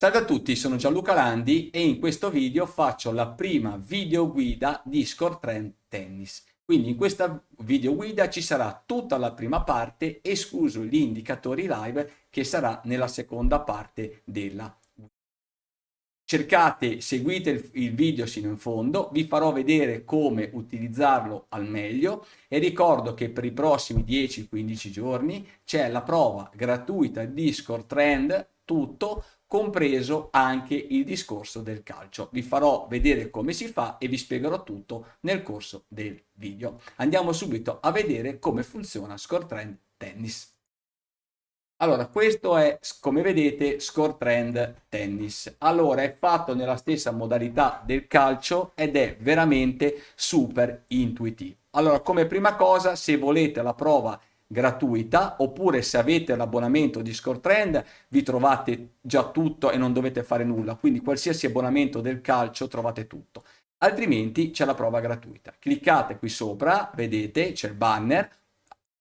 Salve a tutti, sono Gianluca Landi e in questo video faccio la prima videoguida di ScoreTrend Tennis. Quindi in questa videoguida ci sarà tutta la prima parte, escluso gli indicatori live che sarà nella seconda parte della guida. Cercate, seguite il video sino in fondo, vi farò vedere come utilizzarlo al meglio e ricordo che per i prossimi 10-15 giorni c'è la prova gratuita di ScoreTrend, tutto compreso anche il discorso del calcio. Vi farò vedere come si fa e vi spiegherò tutto nel corso del video. Andiamo subito a vedere come funziona ScoreTrend Tennis. Allora, questo è, come vedete, ScoreTrend Tennis. Allora, è fatto nella stessa modalità del calcio ed è veramente super intuitivo. Allora, come prima cosa, se volete la prova gratuita oppure se avete l'abbonamento di ScoreTrend, vi trovate già tutto e non dovete fare nulla. Quindi qualsiasi abbonamento del calcio trovate tutto. Altrimenti c'è la prova gratuita. Cliccate qui sopra, vedete, c'è il banner,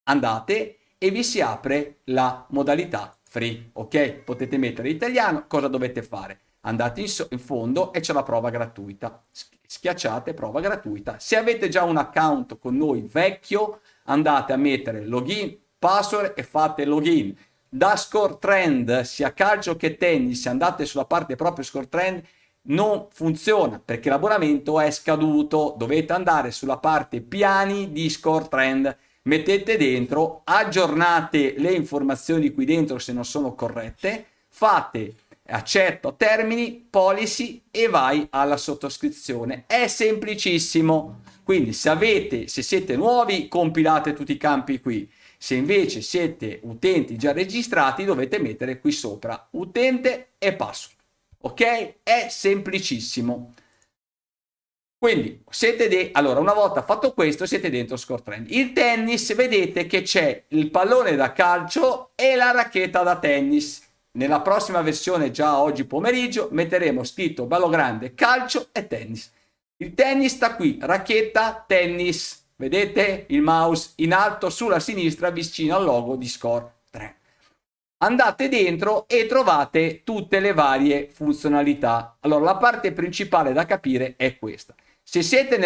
andate e vi si apre la modalità free, ok? Potete mettere italiano, cosa dovete fare? Andate in fondo e c'è la prova gratuita, schiacciate prova gratuita. Se avete già un account con noi vecchio, andate a mettere login, password e fate login. Da ScoreTrend, sia calcio che tennis, se andate sulla parte proprio ScoreTrend, non funziona perché l'abbonamento è scaduto, dovete andare sulla parte piani di ScoreTrend, mettete dentro, aggiornate le informazioni qui dentro se non sono corrette, fate accetto termini, policy e vai alla sottoscrizione. È semplicissimo. Quindi se siete nuovi, compilate tutti i campi qui. Se invece siete utenti già registrati, dovete mettere qui sopra utente e password. Ok? È semplicissimo. Quindi allora, una volta fatto questo, siete dentro ScoreTrend. Il tennis, vedete che c'è il pallone da calcio e la racchetta da tennis. Nella prossima versione, già oggi pomeriggio, metteremo scritto bello grande calcio e tennis. Il tennis sta qui, racchetta, tennis. Vedete il mouse in alto sulla sinistra vicino al logo di ScoreTrend. Andate dentro e trovate tutte le varie funzionalità. Allora, la parte principale da capire è questa. Se siete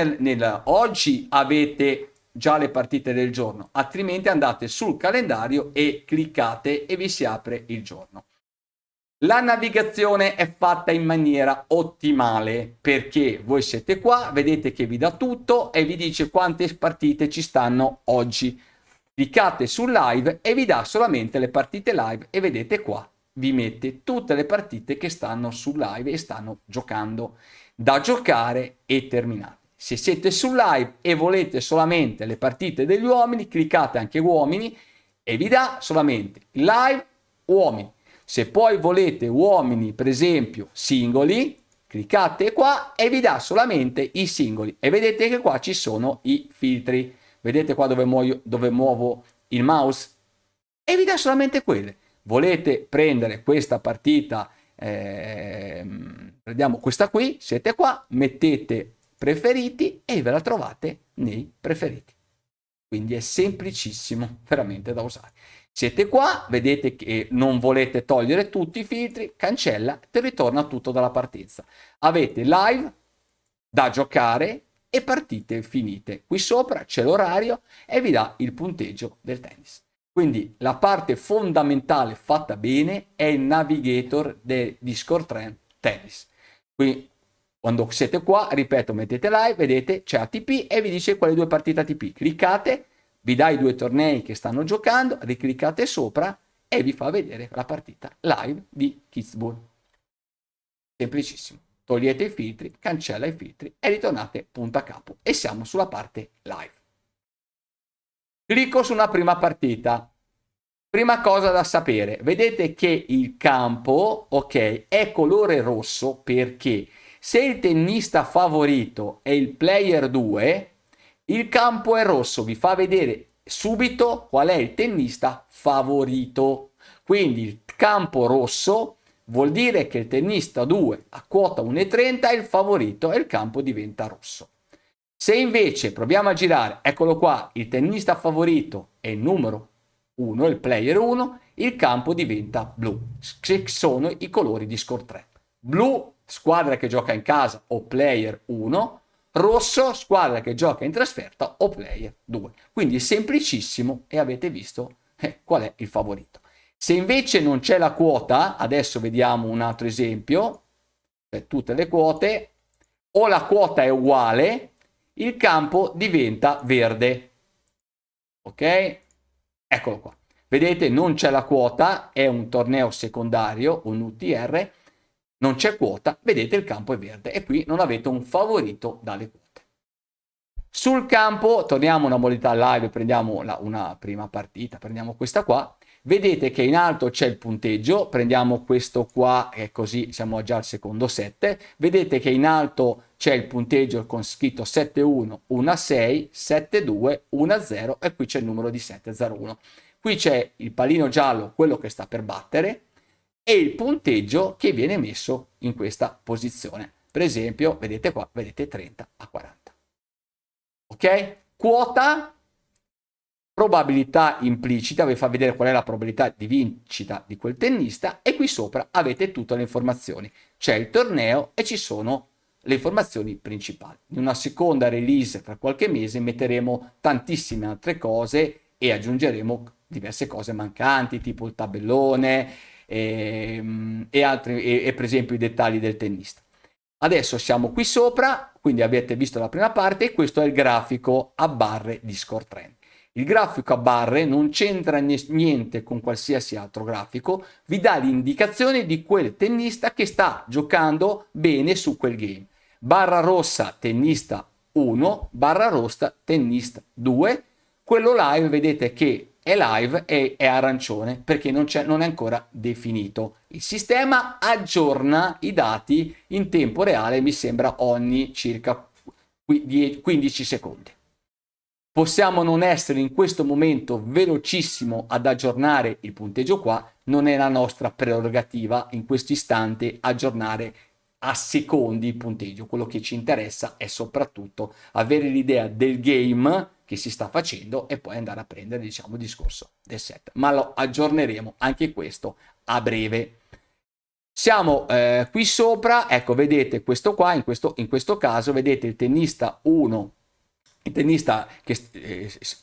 oggi avete già le partite del giorno, altrimenti andate sul calendario e cliccate e vi si apre il giorno. La navigazione è fatta in maniera ottimale perché voi siete qua, vedete che vi dà tutto e vi dice quante partite ci stanno oggi. Cliccate sul live e vi dà solamente le partite live e vedete qua, vi mette tutte le partite che stanno sul live e stanno giocando, da giocare e terminate. Se siete sul live e volete solamente le partite degli uomini, cliccate anche uomini e vi dà solamente live uomini. Se poi volete uomini, per esempio, singoli, cliccate qua e vi dà solamente i singoli e vedete che qua ci sono i filtri. Vedete qua dove muovo il mouse? E vi dà solamente quelle. Volete prendere questa partita, prendiamo questa qui, siete qua, mettete preferiti e ve la trovate nei preferiti. Quindi è semplicissimo, veramente da usare. Siete qua, vedete che non volete togliere tutti i filtri, cancella, ti ritorna tutto dalla partenza. Avete live da giocare e partite finite. Qui sopra c'è l'orario e vi dà il punteggio del tennis. Quindi la parte fondamentale fatta bene è il navigator di ScoreTrend Tennis. Qui quando siete qua, ripeto, mettete live, vedete c'è ATP e vi dice quale due partite ATP. Cliccate, vi dà i due tornei che stanno giocando, ricliccate sopra e vi fa vedere la partita live di Kitzbühel. Semplicissimo. Togliete i filtri, cancella i filtri e ritornate punto a capo e siamo sulla parte live. Clicco su una prima partita. Prima cosa da sapere, vedete che il campo, ok, è colore rosso perché se il tennista favorito è il player 2, il campo è rosso, vi fa vedere subito qual è il tennista favorito. Quindi il campo rosso vuol dire che il tennista 2 a quota 1,30 è il favorito e il campo diventa rosso. Se invece proviamo a girare, eccolo qua, il tennista favorito è il numero 1, il player 1, il campo diventa blu, che sono i colori di score 3. Blu, squadra che gioca in casa o player 1, rosso, squadra che gioca in trasferta o player 2. Quindi semplicissimo e avete visto qual è il favorito. Se invece non c'è la quota, adesso vediamo un altro esempio, per tutte le quote, o la quota è uguale, il campo diventa verde. Ok? Eccolo qua. Vedete, non c'è la quota, è un torneo secondario, un UTR, non c'è quota, vedete il campo è verde e qui non avete un favorito dalle quote. Sul campo, torniamo a una modalità live, prendiamo una prima partita, prendiamo questa qua, vedete che in alto c'è il punteggio, prendiamo questo qua e così siamo già al secondo set, vedete che in alto c'è il punteggio con scritto 7-1, 1-6, 7-2, 1-0 e qui c'è il numero di 7-0-1. Qui c'è il pallino giallo, quello che sta per battere, e il punteggio che viene messo in questa posizione. Per esempio, vedete qua, vedete 30-40. Ok? Quota, probabilità implicita, vi fa vedere qual è la probabilità di vincita di quel tennista e qui sopra avete tutte le informazioni. C'è il torneo e ci sono le informazioni principali. In una seconda release tra qualche mese metteremo tantissime altre cose e aggiungeremo diverse cose mancanti, tipo il tabellone e altri, e per esempio i dettagli del tennista. Adesso siamo qui sopra, quindi avete visto la prima parte, e questo è il grafico a barre di score trend. Il grafico a barre non c'entra niente con qualsiasi altro grafico, vi dà l'indicazione di quel tennista che sta giocando bene su quel game. Barra rossa tennista 1, barra rossa tennista 2, quello live vedete che è live e è arancione perché non è ancora definito. Il sistema aggiorna i dati in tempo reale, mi sembra ogni circa 15 secondi. Possiamo non essere in questo momento velocissimo ad aggiornare il punteggio qua, non è la nostra prerogativa in questo istante aggiornare a secondi il punteggio. Quello che ci interessa è soprattutto avere l'idea del game che si sta facendo e poi andare a prendere, diciamo, il discorso del set. Ma lo aggiorneremo anche questo a breve. Siamo qui sopra, ecco, vedete questo qua, in questo caso vedete il tennista 1, il tennista che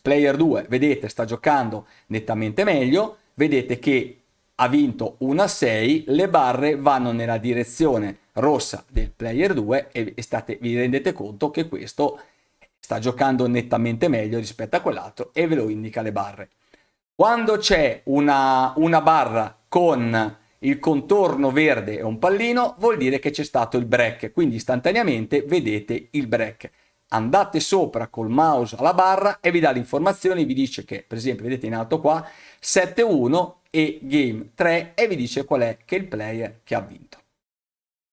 player 2, vedete, sta giocando nettamente meglio, vedete che ha vinto 1-6, le barre vanno nella direzione rossa del player 2 e vi rendete conto che questo sta giocando nettamente meglio rispetto a quell'altro e ve lo indica le barre. Quando c'è una barra con il contorno verde e un pallino, vuol dire che c'è stato il break, quindi istantaneamente vedete il break. Andate sopra col mouse alla barra e vi dà l'informazione, vi dice che, per esempio, vedete in alto qua, 7-1 e game 3 e vi dice qual è che è il player che ha vinto.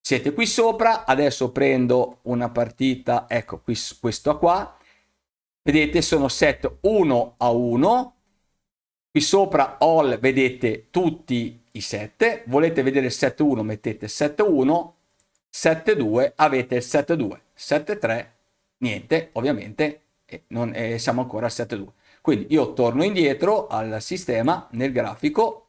Siete qui sopra, adesso prendo una partita, ecco qui, questo qua, vedete sono set 1-1, qui sopra all vedete tutti i set, volete vedere il set 1 mettete 7-1, 7-2 avete il 7-2, 7-3, niente ovviamente, siamo ancora al 7-2. Quindi io torno indietro al sistema nel grafico,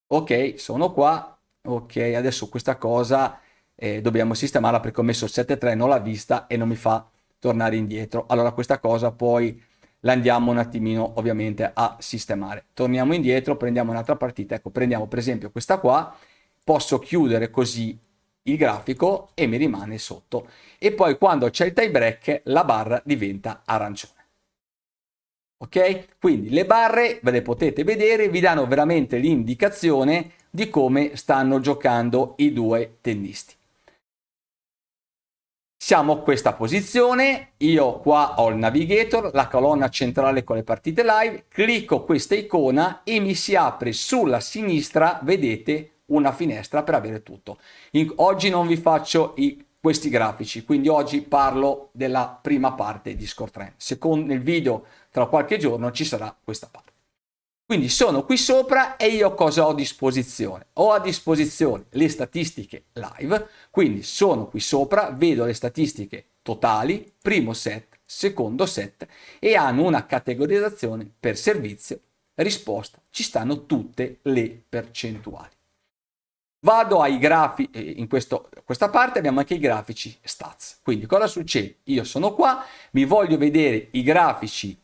ok sono qua, ok adesso questa cosa dobbiamo sistemarla perché ho messo il 7-3, non l'ha vista e non mi fa tornare indietro. Allora questa cosa poi la andiamo un attimino ovviamente a sistemare. Torniamo indietro, prendiamo un'altra partita, ecco prendiamo per esempio questa qua, posso chiudere così il grafico e mi rimane sotto e poi quando c'è il tie break la barra diventa arancione. Ok? Quindi le barre ve le potete vedere, vi danno veramente l'indicazione di come stanno giocando i due tennisti. Siamo a questa posizione, io qua ho il navigator, la colonna centrale con le partite live, clicco questa icona e mi si apre sulla sinistra, vedete, una finestra per avere tutto. Oggi non vi faccio questi grafici, quindi oggi parlo della prima parte di Score Trend. Nel video tra qualche giorno ci sarà questa parte. Quindi sono qui sopra e io cosa ho a disposizione? Ho a disposizione le statistiche live, quindi sono qui sopra, vedo le statistiche totali, primo set, secondo set e hanno una categorizzazione per servizio risposta, ci stanno tutte le percentuali. Vado ai grafici, in questa parte abbiamo anche i grafici stats. Quindi cosa succede? Io sono qua, mi voglio vedere i grafici,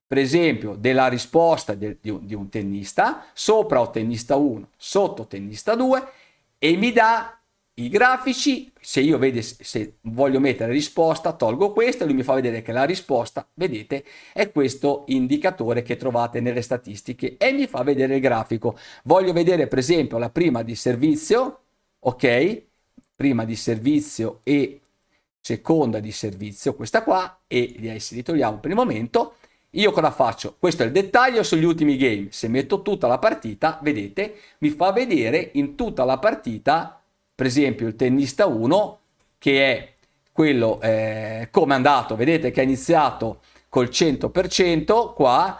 per esempio, della risposta di un tennista, sopra ho tennista 1, sotto tennista 2, e mi dà i grafici. Se io se voglio mettere risposta, tolgo questo e lui mi fa vedere che la risposta, vedete, è questo indicatore che trovate nelle statistiche e mi fa vedere il grafico. Voglio vedere per esempio la prima di servizio, ok? Prima di servizio e seconda di servizio, questa qua, e li togliamo per il momento. Io cosa faccio? Questo è il dettaglio sugli ultimi game. Se metto tutta la partita, vedete, mi fa vedere in tutta la partita, per esempio il tennista 1, che è quello come è andato, vedete che ha iniziato col 100%, qua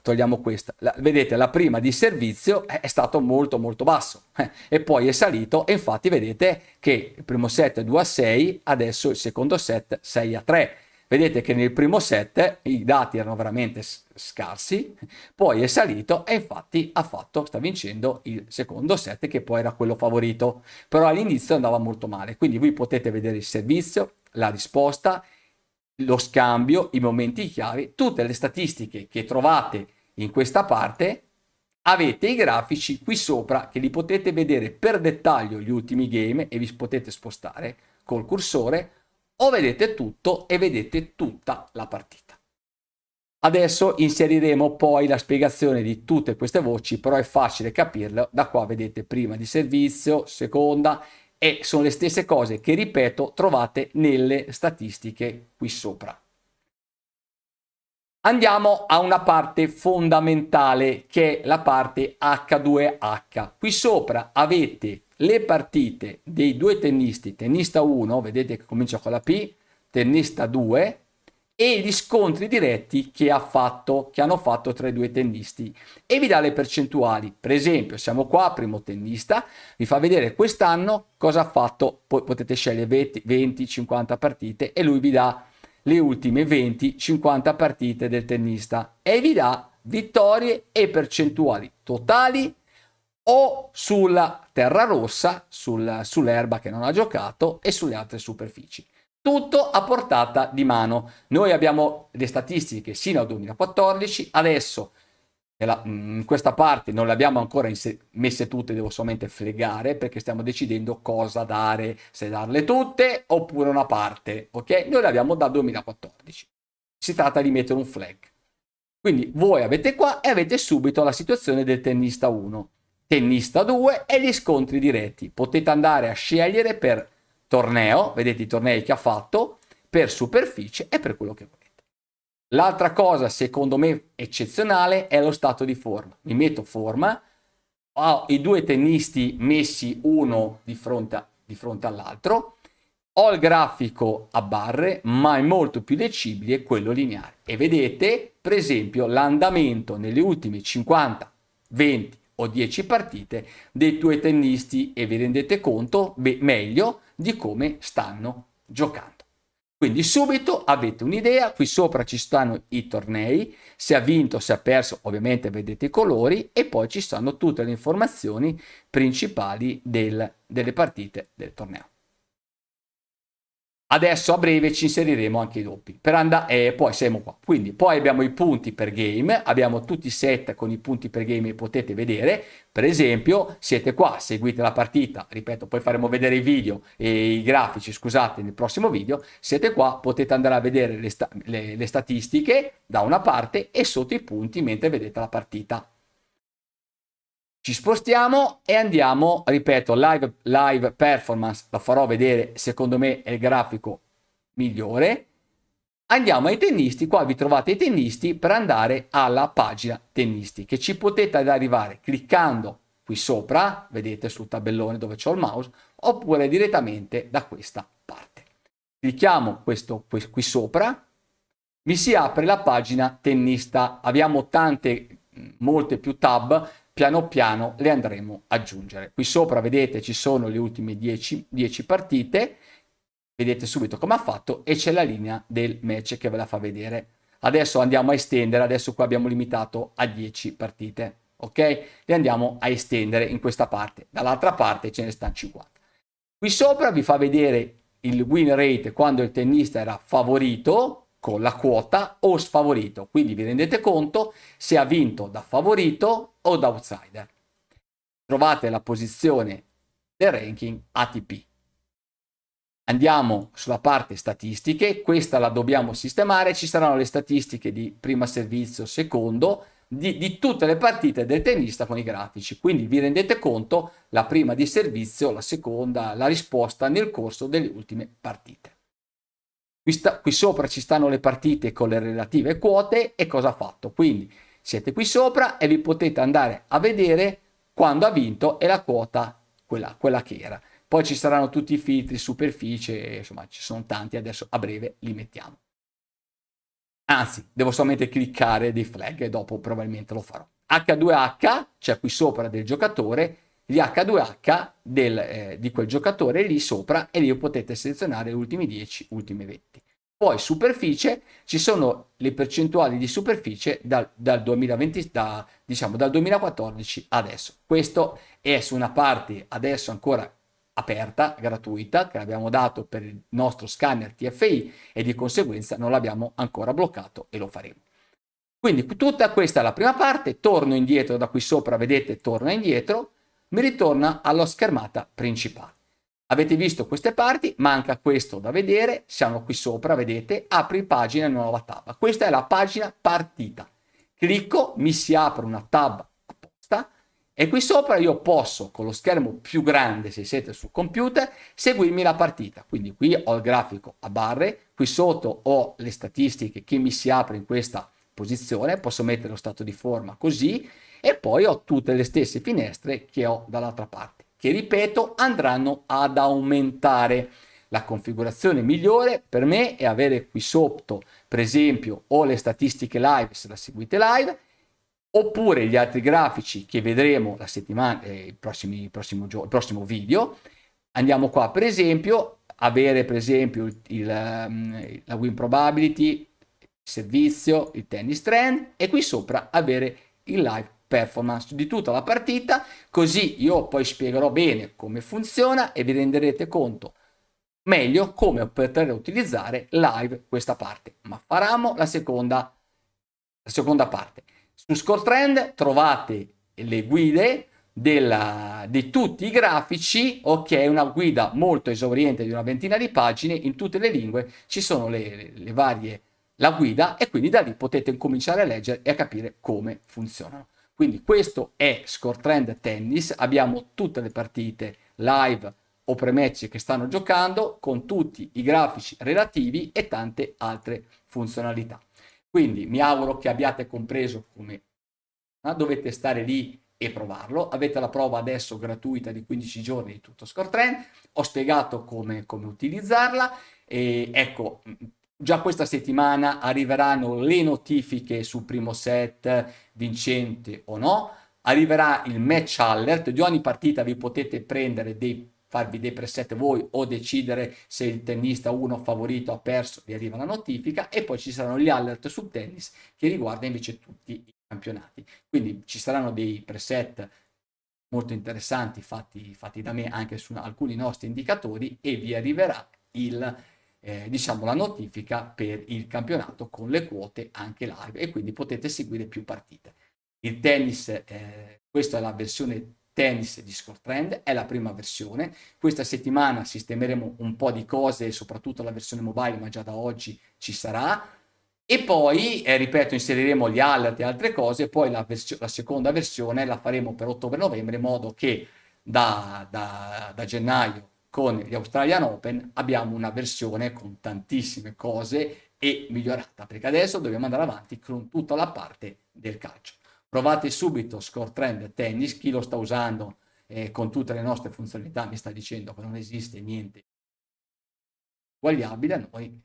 togliamo questa, vedete la prima di servizio è stato molto molto basso e poi è salito, e infatti vedete che il primo set è 2-6, adesso il secondo set 6-3. Vedete che nel primo set i dati erano veramente scarsi, poi è salito e infatti sta vincendo il secondo set, che poi era quello favorito, però all'inizio andava molto male. Quindi voi potete vedere il servizio, la risposta, lo scambio, i momenti chiave, tutte le statistiche che trovate in questa parte. Avete i grafici qui sopra che li potete vedere per dettaglio gli ultimi game e vi potete spostare col cursore, o vedete tutto e vedete tutta la partita. Adesso inseriremo poi la spiegazione di tutte queste voci, però è facile capirlo. Da qua vedete prima di servizio, seconda, e sono le stesse cose che, ripeto, trovate nelle statistiche qui sopra. Andiamo a una parte fondamentale, che è la parte H2H. Qui sopra avete le partite dei due tennisti, tennista 1, vedete che comincia con la P, tennista 2, e gli scontri diretti che hanno fatto tra i due tennisti, e vi dà le percentuali. Per esempio, siamo qua, primo tennista, vi fa vedere quest'anno cosa ha fatto, poi potete scegliere 20, 50 partite, e lui vi dà le ultime 20-50 partite del tennista e vi dà vittorie e percentuali totali o sulla terra rossa, sull'erba che non ha giocato, e sulle altre superfici. Tutto a portata di mano. Noi abbiamo le statistiche sino al 2014, adesso in questa parte non le abbiamo ancora messe tutte, devo solamente fregare perché stiamo decidendo cosa dare, se darle tutte oppure una parte, ok? Noi le abbiamo dal 2014. Si tratta di mettere un flag. Quindi voi avete qua e avete subito la situazione del tennista 1, tennista 2 e gli scontri diretti. Potete andare a scegliere per torneo, vedete i tornei che ha fatto, per superficie e per quello che volete. L'altra cosa, secondo me, eccezionale è lo stato di forma. Mi metto forma, ho i due tennisti messi uno di fronte all'altro, ho il grafico a barre, ma è molto più leggibile quello lineare. E vedete, per esempio, l'andamento nelle ultime 50, 20 o 10 partite dei due tennisti e vi rendete conto meglio di come stanno giocando. Quindi subito avete un'idea, qui sopra ci stanno i tornei, se ha vinto, se ha perso, ovviamente vedete i colori, e poi ci stanno tutte le informazioni principali delle partite del torneo. Adesso a breve ci inseriremo anche i doppi per andare, e poi siamo qua. Quindi poi abbiamo i punti per game, abbiamo tutti i set con i punti per game che potete vedere. Per esempio, siete qua, seguite la partita, ripeto, poi faremo vedere i video e i grafici, scusate, nel prossimo video. Siete qua, potete andare a vedere le statistiche da una parte e sotto i punti mentre vedete la partita. Ci spostiamo e andiamo, ripeto, live performance, la farò vedere, secondo me è il grafico migliore. Andiamo ai tennisti, qua vi trovate i tennisti per andare alla pagina tennisti, che ci potete arrivare cliccando qui sopra, vedete sul tabellone dove c'ho il mouse, oppure direttamente da questa parte. Clicchiamo questo qui sopra, mi si apre la pagina tennista, abbiamo molte più tab, piano piano le andremo ad aggiungere. Qui sopra vedete ci sono le ultime 10 partite, vedete subito come ha fatto e c'è la linea del match che ve la fa vedere. adesso andiamo a estendere, adesso qua abbiamo limitato a 10 partite, ok? Le andiamo a estendere in questa parte, dall'altra parte ce ne stanno 50. Qui sopra vi fa vedere il win rate quando il tennista era favorito con la quota o sfavorito, quindi vi rendete conto se ha vinto da favorito o da outsider. Trovate la posizione del ranking ATP. Andiamo sulla parte statistiche, questa la dobbiamo sistemare, ci saranno le statistiche di prima servizio, secondo, di tutte le partite del tennista con i grafici, quindi vi rendete conto la prima di servizio, la seconda, la risposta nel corso delle ultime partite. Qui sopra ci stanno le partite con le relative quote e cosa ha fatto, quindi siete qui sopra e vi potete andare a vedere quando ha vinto e la quota quella che era. Poi ci saranno tutti i filtri, superficie, insomma ci sono tanti, adesso a breve li mettiamo. Anzi, devo solamente cliccare dei flag e dopo probabilmente lo farò. H2H, c'è qui sopra del giocatore, gli H2H di quel giocatore lì sopra e lì potete selezionare gli ultimi 10, ultimi 20. Poi superficie, ci sono le percentuali di superficie dal 2020, diciamo dal 2014 adesso. Questo è su una parte adesso ancora aperta, gratuita, che abbiamo dato per il nostro scanner TFI e di conseguenza non l'abbiamo ancora bloccato e lo faremo. Quindi tutta questa è la prima parte, torno indietro da qui sopra, vedete, torna indietro, mi ritorna alla schermata principale. Avete visto queste parti, manca questo da vedere, siamo qui sopra, vedete, apri pagina nuova tab. Questa è la pagina partita. Clicco, mi si apre una tab apposta e qui sopra io posso, con lo schermo più grande se siete sul computer, seguirmi la partita. Quindi qui ho il grafico a barre, qui sotto ho le statistiche che mi si apre in questa posizione, posso mettere lo stato di forma così e poi ho tutte le stesse finestre che ho dall'altra parte, che ripeto andranno ad aumentare. La configurazione migliore per me è avere qui sotto, per esempio, o le statistiche live se la seguite live, oppure gli altri grafici che vedremo la settimana, il prossimo video. Andiamo qua, per esempio, avere per esempio la win probability, il servizio, il tennis trend e qui sopra avere il live performance di tutta la partita, così io poi spiegherò bene come funziona e vi renderete conto meglio come poter utilizzare live questa parte. Ma faremo la seconda parte. Su ScoreTrend trovate le guide di tutti i grafici, ok, una guida molto esauriente di una ventina di pagine in tutte le lingue, ci sono le varie, la guida e quindi da lì potete cominciare a leggere e a capire come funzionano. Quindi questo è ScoreTrend Tennis, abbiamo tutte le partite live o pre-match che stanno giocando con tutti i grafici relativi e tante altre funzionalità. Quindi mi auguro che abbiate compreso come dovete stare lì e provarlo. Avete la prova adesso gratuita di 15 giorni di tutto ScoreTrend. Ho spiegato come utilizzarla e ecco, già questa settimana arriveranno le notifiche sul primo set vincente o no. Arriverà il match alert, di ogni partita vi potete prendere farvi dei preset voi o decidere se il tennista 1 favorito ha perso, vi arriva la notifica e poi ci saranno gli alert sul tennis che riguarda invece tutti i campionati. Quindi ci saranno dei preset molto interessanti fatti da me anche su alcuni nostri indicatori e vi arriverà diciamo la notifica per il campionato con le quote anche live e quindi potete seguire più partite. Il tennis, questa è la versione tennis di ScoreTrend, è la prima versione. Questa settimana sistemeremo un po' di cose, soprattutto la versione mobile, ma già da oggi ci sarà. E poi, ripeto, inseriremo gli alert e altre cose, poi la seconda versione la faremo per ottobre-novembre, in modo che da gennaio con gli Australian Open abbiamo una versione con tantissime cose e migliorata, perché adesso dobbiamo andare avanti con tutta la parte del calcio. Provate subito ScoreTrend Tennis, chi lo sta usando con tutte le nostre funzionalità mi sta dicendo che non esiste niente uguagliabile a noi.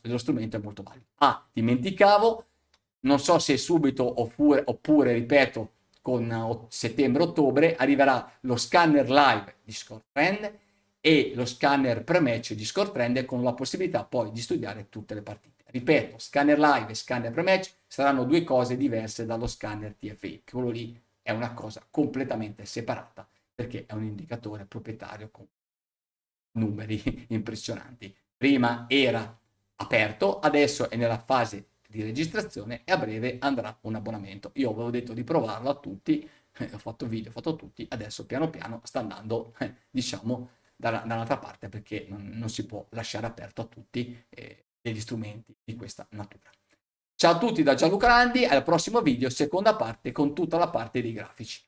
Lo strumento è molto valido. Dimenticavo, non so se subito oppure ripeto, con settembre-ottobre arriverà lo scanner live di ScoreTrend e lo scanner pre-match di ScoreTrend con la possibilità poi di studiare tutte le partite. Ripeto, scanner live e scanner pre-match saranno due cose diverse dallo scanner TFI, che quello lì è una cosa completamente separata perché è un indicatore proprietario con numeri impressionanti. Prima era aperto, adesso è nella fase di registrazione e a breve andrà un abbonamento. Io avevo detto di provarlo a tutti, ho fatto video, ho fatto tutti, adesso piano piano sta andando, diciamo, da un'altra parte perché non si può lasciare aperto a tutti degli strumenti di questa natura. Ciao a tutti da Gianluca Landi, al prossimo video, seconda parte con tutta la parte dei grafici.